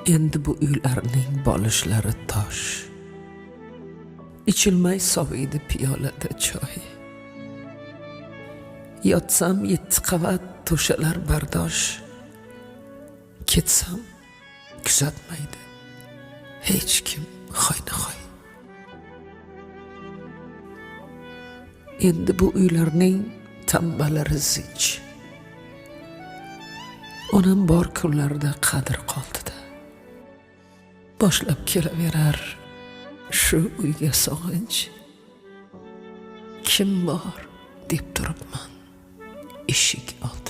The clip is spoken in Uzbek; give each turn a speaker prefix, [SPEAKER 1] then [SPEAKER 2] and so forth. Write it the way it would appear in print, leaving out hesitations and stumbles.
[SPEAKER 1] Endi bu uylarning bolishlari tosh, ichilmay soviydi piyolada choy. Yotsam 7 qavat to'shalar bardosh, ketsam kuzatmaydi hech kim hoynahoy. Endi bu uylarning tambalari zich. Onam bor kunlarda qadr qoldida boshlab kelaverar shu uyga sog'inch. Kim bor deb turibman eshik oldida.